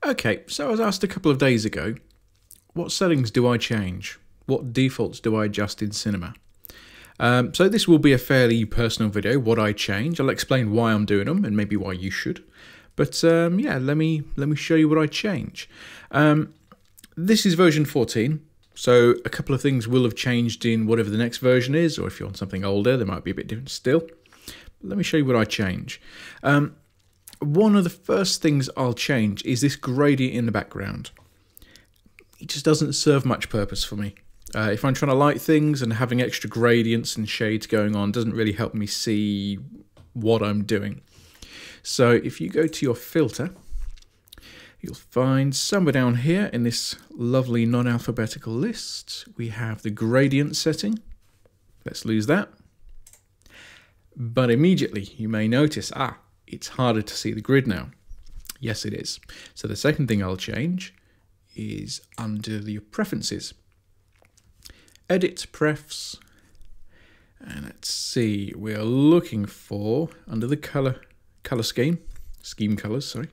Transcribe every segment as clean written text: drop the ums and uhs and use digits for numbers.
Okay, so I was asked a couple of days ago, what settings do I change? What defaults do I adjust in Cinema? So this will be a fairly personal video, what I change. I'll explain why I'm doing them and maybe why you should. But yeah, let me show you what I change. This is version 14, so a couple of things will have changed in whatever the next version is, or if you're on something older, they might be a bit different still. But let me show you what I change. One of the first things I'll change is this gradient in the background. It just doesn't serve much purpose for me. If I'm trying to light things and having extra gradients and shades going on doesn't really help me see what I'm doing. So if you go to your filter, you'll find somewhere down here in this lovely non-alphabetical list, we have the gradient setting. Let's lose that. But immediately you may notice, it's harder to see the grid now. Yes, it is. So the second thing I'll change is under the preferences. Edit prefs, and let's see, we're looking for, under the color scheme colors, sorry,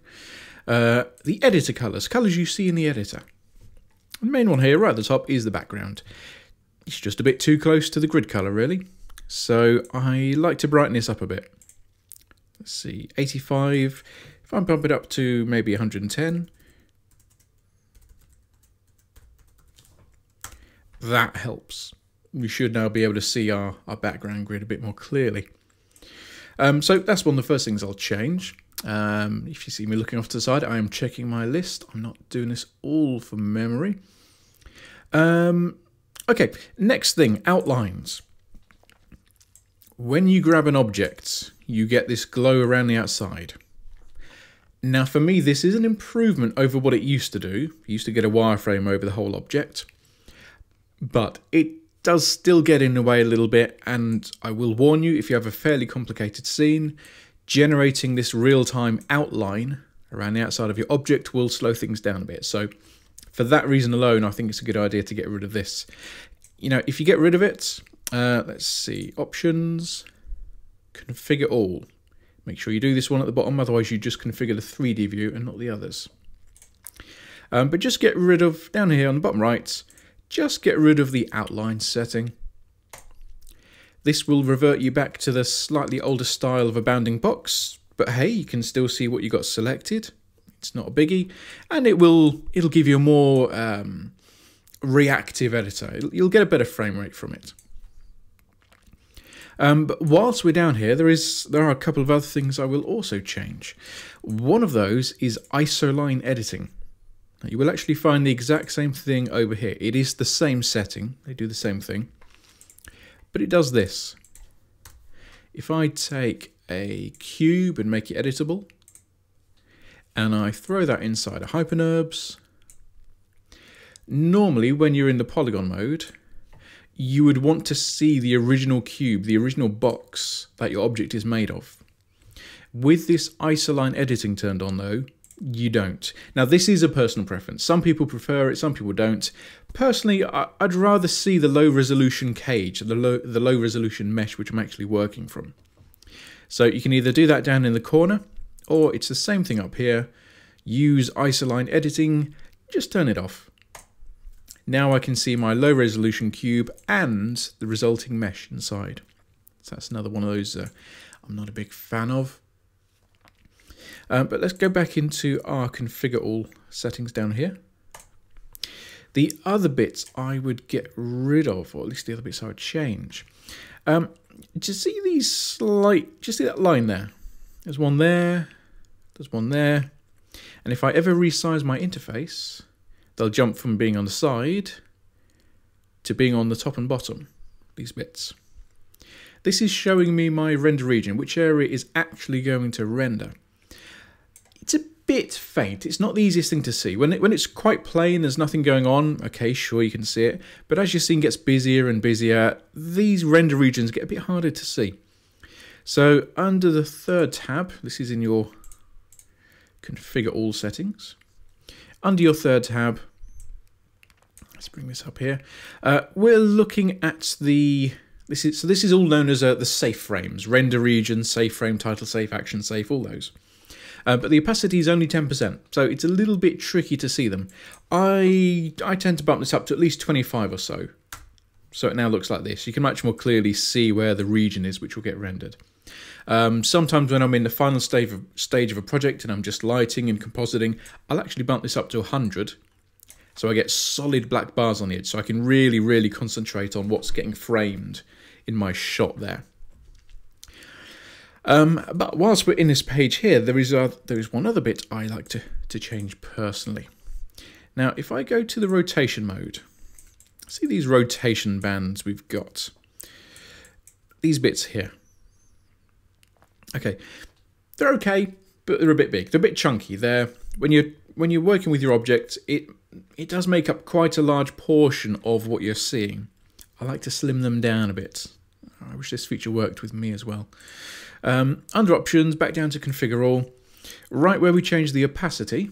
the editor colors you see in the editor. The main one here right at the top is the background. It's just a bit too close to the grid color really, so I like to brighten this up a bit. Let's see, 85, if I bump it up to maybe 110, that helps. We should now be able to see our background grid a bit more clearly. So that's one of the first things I'll change. If you see me looking off to the side, I am checking my list. I'm not doing this all from memory. Okay, next thing, outlines. When you grab an object, you get this glow around the outside. Now for me, this is an improvement over what it used to do. You used to get a wireframe over the whole object. But it does still get in the way a little bit, and I will warn you, if you have a fairly complicated scene, generating this real-time outline around the outside of your object will slow things down a bit. So for that reason alone, I think it's a good idea to get rid of this. You know, if you get rid of it, let's see, options, configure all. Make sure you do this one at the bottom, otherwise you just configure the 3D view and not the others. But just get rid of, down here on the bottom right, just get rid of the outline setting. This will revert you back to the slightly older style of a bounding box, but hey, you can still see what you got selected. It's not a biggie, and it'll give you a more reactive editor. You'll get a better frame rate from it. But whilst we're down here, there are a couple of other things I will also change. One of those is isoline editing. You will actually find the exact same thing over here. It is the same setting. They do the same thing. But it does this. If I take a cube and make it editable, and I throw that inside a hyperNURBS, normally when you're in the polygon mode, you would want to see the original cube, the original box that your object is made of. With this isoline editing turned on though, you don't. Now this is a personal preference. Some people prefer it, some people don't. Personally, I'd rather see the low resolution cage, the low resolution mesh which I'm actually working from. So you can either do that down in the corner, or it's the same thing up here. Use isoline editing, just turn it off. Now I can see my low resolution cube and the resulting mesh inside. So that's another one of those I'm not a big fan of. But let's go back into our configure all settings down here. The other bits I would get rid of, or at least the other bits I would change. Just see these just see that line there. There's one there, there's one there. And if I ever resize my interface, they'll jump from being on the side to being on the top and bottom, these bits. This is showing me my render region, which area is actually going to render. It's a bit faint. It's not the easiest thing to see. When it's quite plain, there's nothing going on, okay, sure, you can see it. But as your scene gets busier and busier, these render regions get a bit harder to see. So under the third tab, this is in your configure all settings. Under your third tab, let's bring this up here. We're looking at this is all known as the safe frames, render region, safe frame, title safe, action safe, all those. But the opacity is only 10%, so it's a little bit tricky to see them. I tend to bump this up to at least 25 or so. So it now looks like this. You can much more clearly see where the region is which will get rendered. Sometimes when I'm in the final stage of a project and I'm just lighting and compositing, I'll actually bump this up to 100. So I get solid black bars on the edge, so I can really, really concentrate on what's getting framed in my shot there. But whilst we're in this page here, there is one other bit I like to change personally. Now, if I go to the rotation mode, see these rotation bands we've got. These bits here. Okay, they're okay, but they're a bit big. They're a bit chunky. When you're working with your object, it does make up quite a large portion of what you're seeing. I like to slim them down a bit. I wish this feature worked with me as well. Under options, back down to configure all. Right where we change the opacity,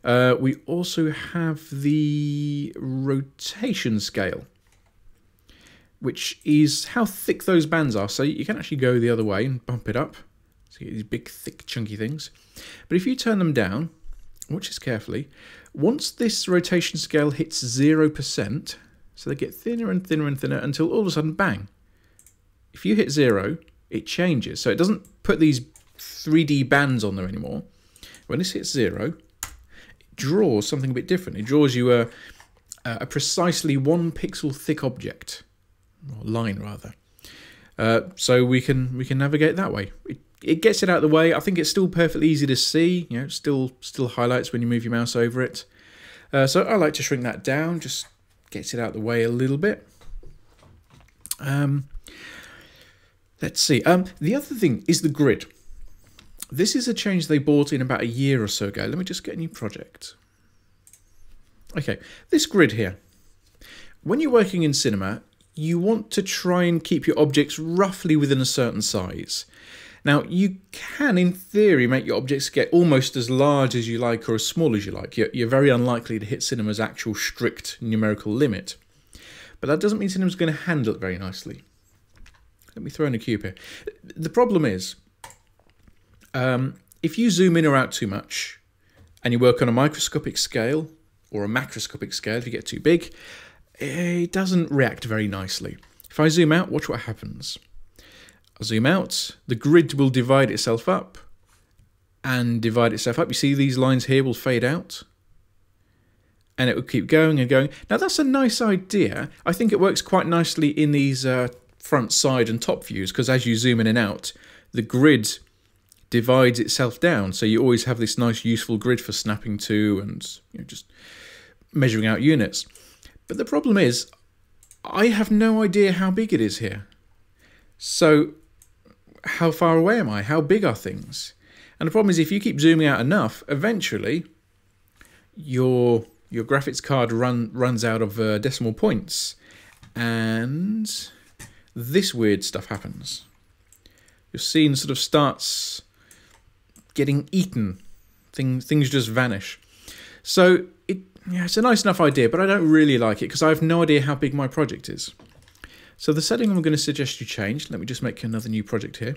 we also have the rotation scale, which is how thick those bands are. So you can actually go the other way and bump it up. So you get these big, thick, chunky things. But if you turn them down, watch this carefully, once this rotation scale hits 0%, so they get thinner and thinner and thinner until all of a sudden, bang. If you hit 0, it changes. So it doesn't put these 3D bands on there anymore. When this hits 0, it draws something a bit different. It draws you a precisely 1 pixel thick object, or line rather. So we can navigate that way. It gets it out of the way. I think it's still perfectly easy to see. You know, still highlights when you move your mouse over it. So I like to shrink that down. Just gets it out of the way a little bit. Let's see. The other thing is the grid. This is a change they brought in about a year or so ago. Let me just get a new project. Okay, this grid here. When you're working in cinema, you want to try and keep your objects roughly within a certain size. Now, you can, in theory, make your objects get almost as large as you like or as small as you like. You're very unlikely to hit cinema's actual strict numerical limit. But that doesn't mean cinema's going to handle it very nicely. Let me throw in a cube here. The problem is, if you zoom in or out too much, and you work on a microscopic scale, or a macroscopic scale if you get too big, it doesn't react very nicely. If I zoom out, watch what happens. I'll zoom out, the grid will divide itself up, and divide itself up. You see these lines here will fade out, and it will keep going and going. Now that's a nice idea. I think it works quite nicely in these front, side and top views, because as you zoom in and out, the grid divides itself down. So you always have this nice useful grid for snapping to and just measuring out units. But the problem is, I have no idea how big it is here. So how far away am I? How big are things? And the problem is, if you keep zooming out enough, eventually your graphics card runs out of decimal points, and this weird stuff happens. Your scene sort of starts getting eaten. Things just vanish. So it's a nice enough idea, but I don't really like it because I have no idea how big my project is. So the setting I'm going to suggest you change, let me just make another new project here.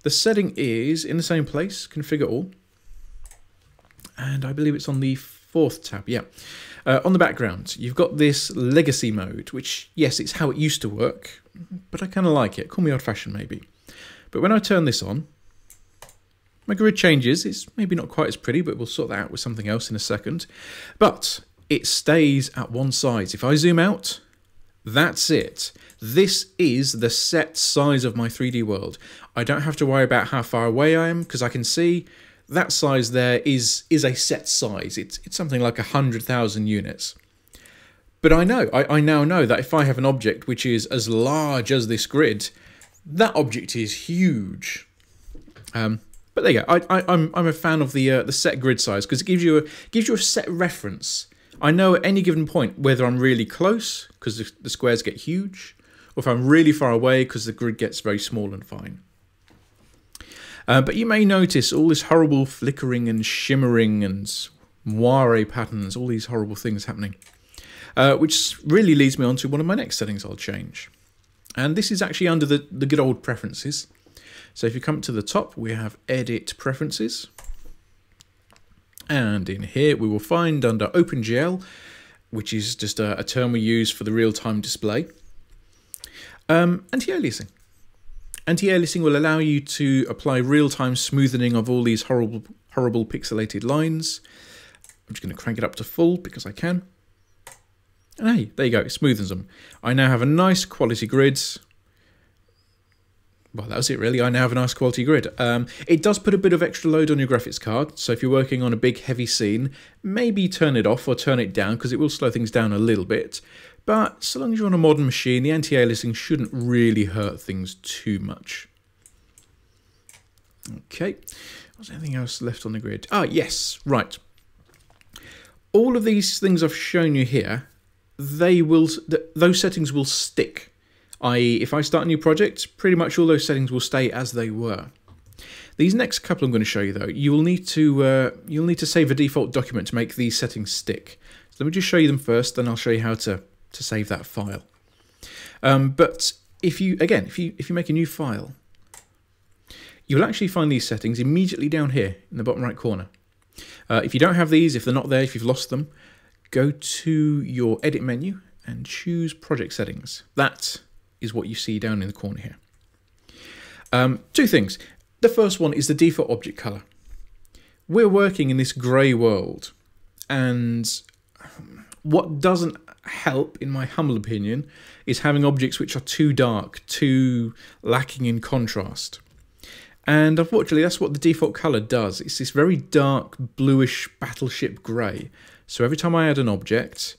The setting is in the same place, configure all. And I believe it's on the 4th tab, yeah. On the background, you've got this legacy mode, which, yes, it's how it used to work, but I kind of like it. Call me old-fashioned, maybe. But when I turn this on, my grid changes. It's maybe not quite as pretty, but we'll sort that out with something else in a second. But it stays at one size. If I zoom out, that's it. This is the set size of my 3D world. I don't have to worry about how far away I am, because I can see that size there is a set size. It's something like 100,000 units. But I now know that if I have an object which is as large as this grid, that object is huge. But there you go. I'm a fan of the set grid size, because it gives you a set reference. I know at any given point whether I'm really close, because the squares get huge, or if I'm really far away, because the grid gets very small and fine. But you may notice all this horrible flickering and shimmering and moire patterns, all these horrible things happening, which really leads me on to one of my next settings I'll change. And this is actually under the good old preferences. So if you come to the top, we have Edit Preferences. And in here, we will find under OpenGL, which is just a term we use for the real-time display, anti-aliasing. Anti-aliasing will allow you to apply real-time smoothing of all these horrible pixelated lines. I'm just going to crank it up to full because I can. And hey, there you go, it smoothens them. I now have a nice quality grid. Well, that was it really. I now have a nice quality grid. It does put a bit of extra load on your graphics card, so if you're working on a big heavy scene, maybe turn it off or turn it down because it will slow things down a little bit. But so long as you're on a modern machine, the anti-aliasing shouldn't really hurt things too much. Okay, was there anything else left on the grid? Ah, yes, right. All of these things I've shown you here, those settings will stick. I.e., if I start a new project, pretty much all those settings will stay as they were. These next couple I'm going to show you, though, you'll need to save a default document to make these settings stick. So let me just show you them first, then I'll show you how to save that file. But if you make a new file, you'll actually find these settings immediately down here in the bottom right corner. If you don't have these, if they're not there, if you've lost them, go to your Edit menu and choose Project Settings. That is what you see down in the corner here. Two things. The first one is the default object color. We're working in this grey world, and what doesn't help, in my humble opinion, is having objects which are too dark, too lacking in contrast. And unfortunately, that's what the default color does. It's this very dark, bluish battleship grey. So every time I add an object,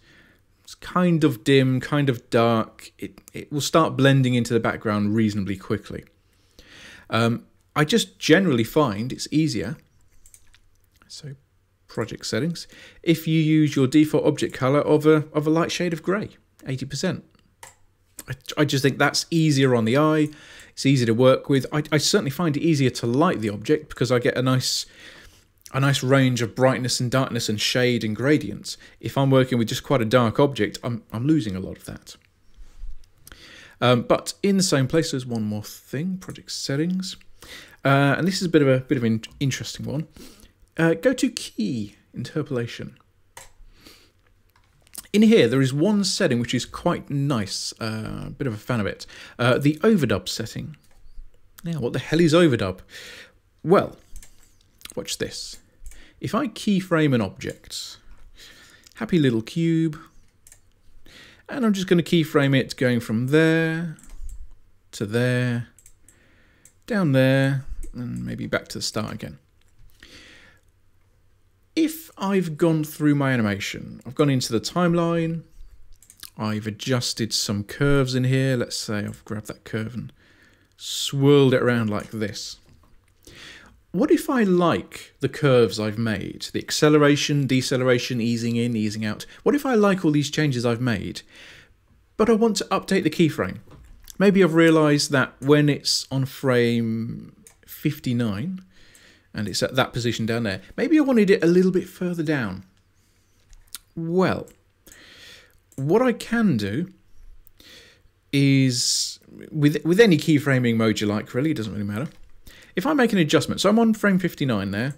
it's kind of dim, kind of dark. It will start blending into the background reasonably quickly. I just generally find it's easier. So project settings, if you use your default object color of a light shade of grey, 80%. I just think that's easier on the eye. It's easier to work with. I certainly find it easier to light the object because I get a nice range of brightness and darkness and shade and gradients. If I'm working with just quite a dark object, I'm losing a lot of that. But in the same place, there's one more thing: project settings, and this is a bit of an interesting one. Go to key interpolation. In here, there is one setting which is quite nice. A bit of a fan of it. The overdub setting. Now, what the hell is overdub? Well, watch this. If I keyframe an object, happy little cube, and I'm just going to keyframe it going from there to there, down there, and maybe back to the start again. If I've gone through my animation, I've gone into the timeline, I've adjusted some curves in here. Let's say I've grabbed that curve and swirled it around like this. What if I like the curves I've made, the acceleration, deceleration, easing in, easing out? What if I like all these changes I've made, but I want to update the keyframe? Maybe I've realized that when it's on frame 59, and it's at that position down there, maybe I wanted it a little bit further down. Well, what I can do is, with any keyframing mode you like, really, it doesn't really matter. If I make an adjustment, so I'm on frame 59 there,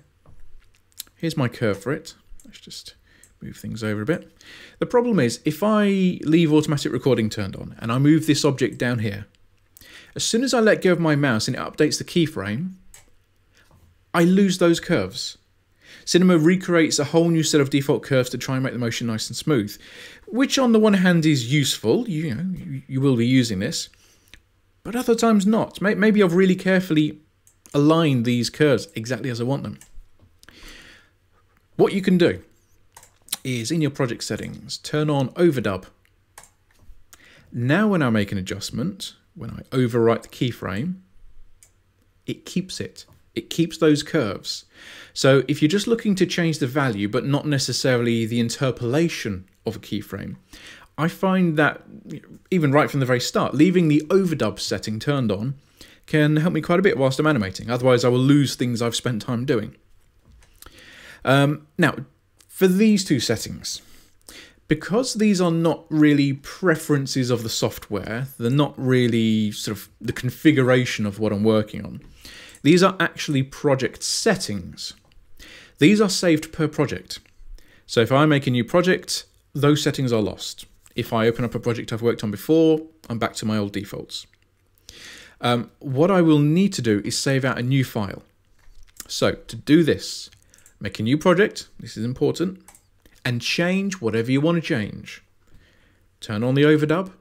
here's my curve for it. Let's just move things over a bit. The problem is, if I leave automatic recording turned on and I move this object down here, as soon as I let go of my mouse and it updates the keyframe, I lose those curves. Cinema recreates a whole new set of default curves to try and make the motion nice and smooth, which on the one hand is useful, you will be using this, but other times not. Maybe I've really carefully aligned these curves exactly as I want them. What you can do is, in your project settings, turn on Overdub. Now when I make an adjustment, when I overwrite the keyframe, it keeps it. It keeps those curves. So if you're just looking to change the value, but not necessarily the interpolation of a keyframe, I find that, even right from the very start, leaving the overdub setting turned on can help me quite a bit whilst I'm animating. Otherwise, I will lose things I've spent time doing. Now, for these two settings, because these are not really preferences of the software, they're not really sort of the configuration of what I'm working on, These are actually project settings. These are saved per project. So if I make a new project, those settings are lost. If I open up a project I've worked on before, I'm back to my old defaults. What I will need to do is save out a new file. So to do this, make a new project, this is important, and change whatever you want to change. Turn on the overdub,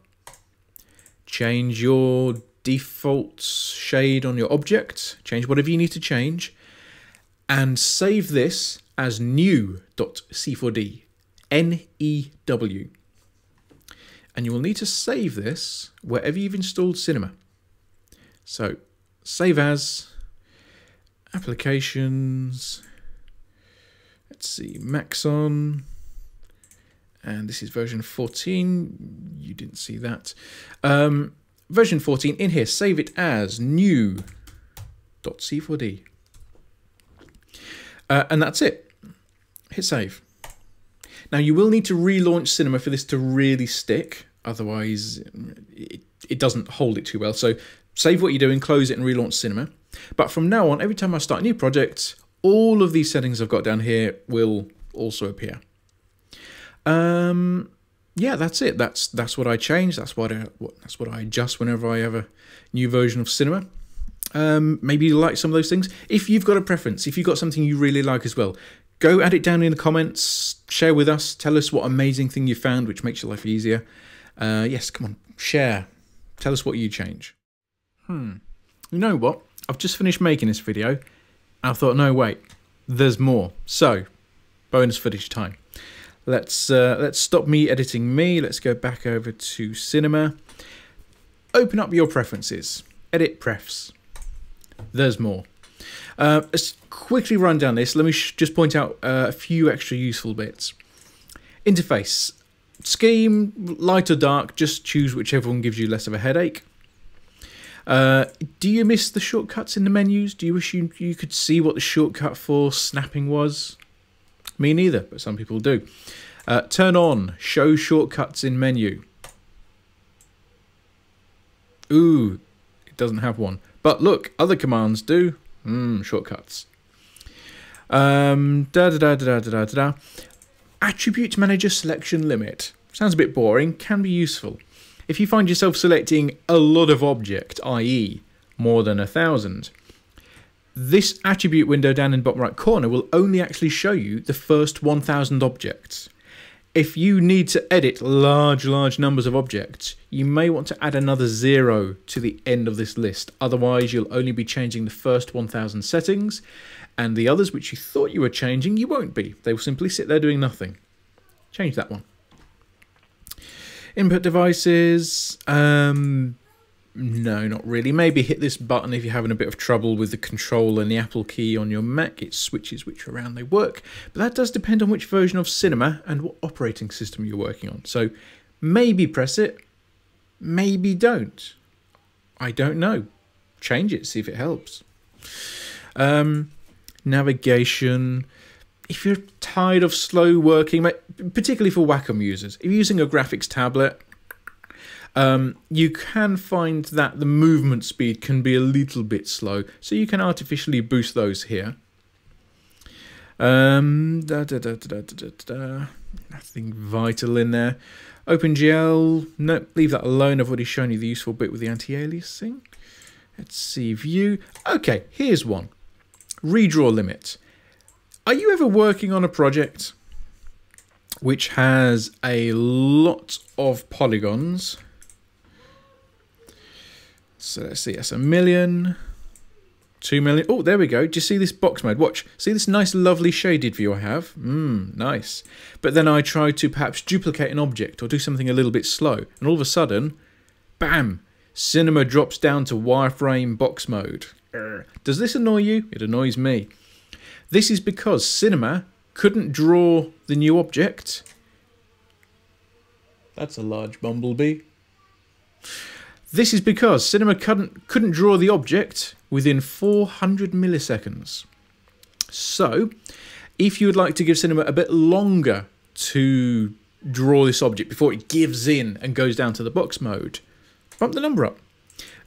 change your default shade on your object, change whatever you need to change, and save this as new.c4d, N-E-W. And you will need to save this wherever you've installed Cinema. So, save as, applications, let's see, Maxon, and this is version 14, you didn't see that. Version 14, in here, save it as new.c4d. And that's it. Hit save. Now you will need to relaunch Cinema for this to really stick, otherwise it doesn't hold it too well. So save what you're doing, close it and relaunch Cinema. But from now on, every time I start a new project, all of these settings I've got down here will also appear. Yeah, that's it. That's what I change. That's what I adjust whenever I have a new version of Cinema. Maybe you like some of those things. If you've got a preference, if you've got something you really like as well, go add it down in the comments, share with us, tell us what amazing thing you found which makes your life easier. Yes, come on, share. Tell us what you change. You know what? I've just finished making this video. I thought, no, wait, there's more. So, bonus footage time. Let's stop me editing me. Let's go back over to Cinema. Open up your preferences. Edit prefs. There's more. Let's quickly run down this. Let me just point out a few extra useful bits. Interface. Scheme, light or dark, just choose whichever one gives you less of a headache. Do you miss the shortcuts in the menus? Do you wish you could see what the shortcut for snapping was? Me neither, but some people do. Turn on, show shortcuts in menu. Ooh, it doesn't have one. But look, other commands do. Shortcuts. Attribute manager selection limit. Sounds a bit boring, can be useful. If you find yourself selecting a lot of object, i.e. more than 1,000, this attribute window down in the bottom right corner will only actually show you the first 1,000 objects. If you need to edit large numbers of objects, you may want to add another 0 to the end of this list. Otherwise, you'll only be changing the first 1,000 settings, and the others which you thought you were changing, you won't be. They will simply sit there doing nothing. Change that one. Input devices, no, not really. Maybe hit this button if you're having a bit of trouble with the control and the Apple key on your Mac. It switches which around they work. But that does depend on which version of Cinema and what operating system you're working on. So maybe press it, maybe don't. I don't know. Change it, see if it helps. Navigation. If you're tired of slow working, particularly for Wacom users, if you're using a graphics tablet, you can find that the movement speed can be a little bit slow, so you can artificially boost those here. Nothing vital in there. OpenGL, no, leave that alone. I've already shown you the useful bit with the anti-aliasing. Let's see, view. Okay, here's one. Redraw limit. Are you ever working on a project which has a lot of polygons? So let's see, that's 1 million, 2 million. Oh, there we go. Do you see this box mode? Watch. See this nice, lovely shaded view I have? Nice. But then I try to perhaps duplicate an object or do something a little bit slow. And all of a sudden, bam, Cinema drops down to wireframe box mode. Does this annoy you? It annoys me. This is because Cinema couldn't draw the new object. That's a large bumblebee. This is because Cinema couldn't draw the object within 400 milliseconds. So, if you would like to give Cinema a bit longer to draw this object before it gives in and goes down to the box mode, bump the number up.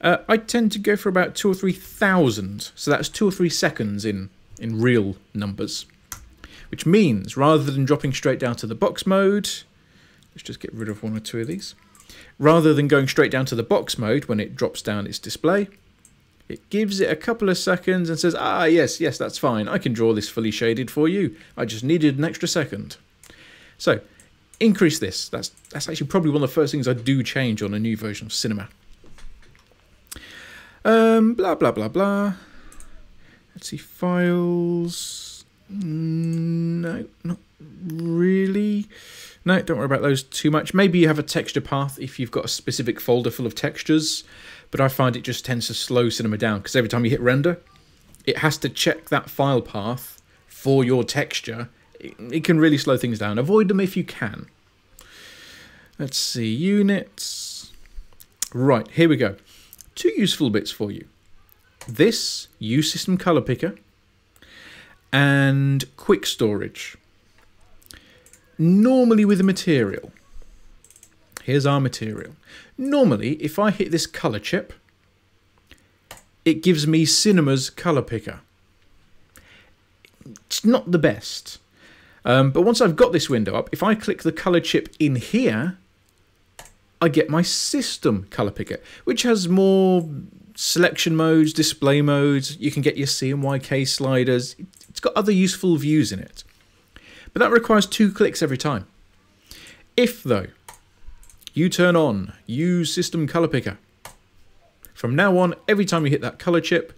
I tend to go for about 2,000 or 3,000, so that's 2 or 3 seconds in real numbers. Which means, rather than dropping straight down to the box mode, let's just get rid of 1 or 2 of these. Rather than going straight down to the box mode when it drops down its display, it gives it a couple of seconds and says, ah, yes, that's fine. I can draw this fully shaded for you. I just needed an extra second. So, increase this. That's actually probably one of the first things I do change on a new version of Cinema. Blah, blah, blah, blah. Let's see, files. No, not really. No, don't worry about those too much. Maybe you have a texture path if you've got a specific folder full of textures, but I find it just tends to slow Cinema down because every time you hit render, it has to check that file path for your texture. It can really slow things down. Avoid them if you can. Let's see, units. Right, here we go. 2 useful bits for you. This, use System Color Picker, and quick storage. Normally with a material. Here's our material. Normally, if I hit this color chip, it gives me Cinema's color picker. It's not the best. But once I've got this window up, if I click the color chip in here, I get my system color picker, which has more selection modes, display modes. You can get your C and YK sliders. It's got other useful views in it. But that requires 2 clicks every time. If, though, you turn on Use System Color Picker, from now on, every time you hit that color chip,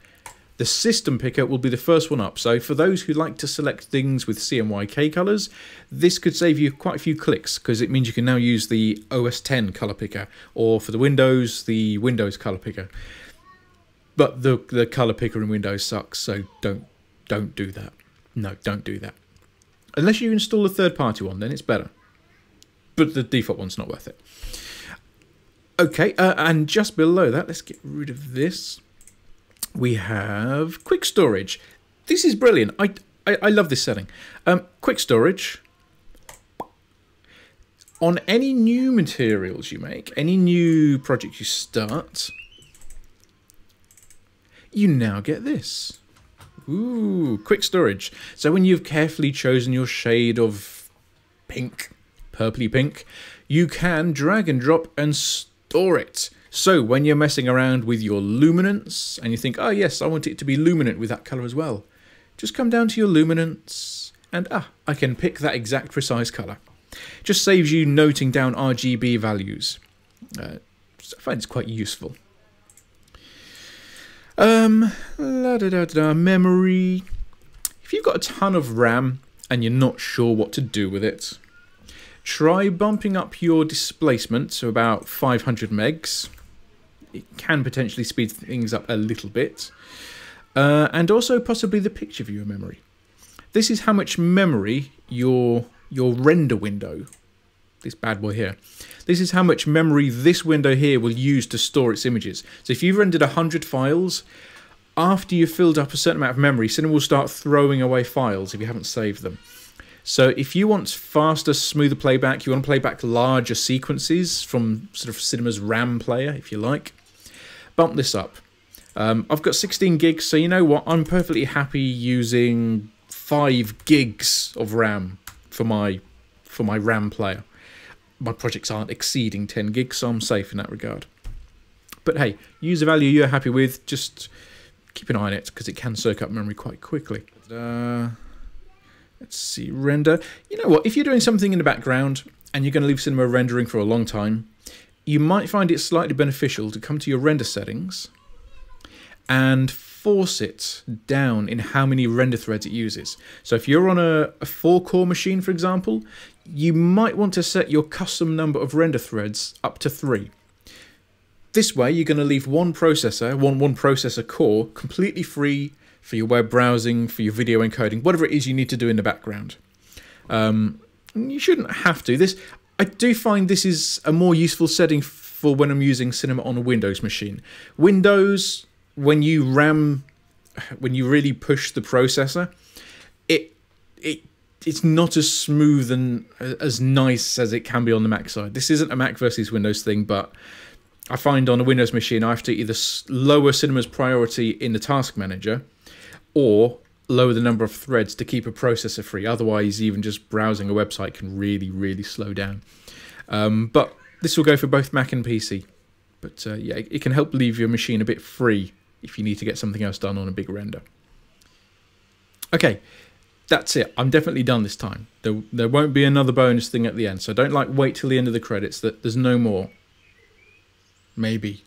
the system picker will be the first one up. So for those who like to select things with C and YK colors, this could save you quite a few clicks because it means you can now use the OS X color picker, or for the Windows, the Windows color picker. But the color picker in Windows sucks, so don't do that. No, don't do that. Unless you install a third-party one, then it's better. But the default one's not worth it. Okay, and just below that, let's get rid of this. We have quick storage. This is brilliant. I love this setting. Quick storage. On any new materials you make, any new project you start, you now get this. Ooh, quick storage. So when you've carefully chosen your shade of pink, purpley pink, you can drag and drop and store it. So when you're messing around with your luminance and you think, oh yes, I want it to be luminant with that color as well, just come down to your luminance and I can pick that exact precise color. Just saves you noting down RGB values. I find it's quite useful. Memory. If you've got a ton of RAM and you're not sure what to do with it, try bumping up your displacement to about 500 megs. It can potentially speed things up a little bit. And also possibly the picture viewer memory. This is how much memory your render window, this bad boy here, this is how much memory this window here will use to store its images. So if you've rendered 100 files, after you've filled up a certain amount of memory, Cinema will start throwing away files if you haven't saved them. So if you want faster, smoother playback, you want to play back larger sequences from sort of Cinema's RAM player, if you like, bump this up. I've got 16 gigs, so you know what? I'm perfectly happy using 5 gigs of RAM for my RAM player. My projects aren't exceeding 10 gigs, so I'm safe in that regard. But hey, use a value you're happy with. Just keep an eye on it because it can soak up memory quite quickly. Let's see, render. You know what? If you're doing something in the background and you're going to leave Cinema rendering for a long time, you might find it slightly beneficial to come to your render settings and force it down in how many render threads it uses. So if you're on a 4-core machine, for example, you might want to set your custom number of render threads up to 3. This way, you're going to leave one processor core completely free for your web browsing, for your video encoding, whatever it is you need to do in the background. You shouldn't have to. I do find this is a more useful setting for when I'm using Cinema on a Windows machine. Windows, when you really push the processor, it's not as smooth and as nice as it can be on the Mac side. This isn't a Mac versus Windows thing, but I find on a Windows machine I have to either lower Cinema's priority in the task manager or lower the number of threads to keep a processor free. Otherwise, even just browsing a website can really, really slow down. But this will go for both Mac and PC. But yeah, it can help leave your machine a bit free if you need to get something else done on a big render. Okay, that's it. I'm definitely done this time. There won't be another bonus thing at the end, so don't wait till the end of the credits. There's no more. Maybe.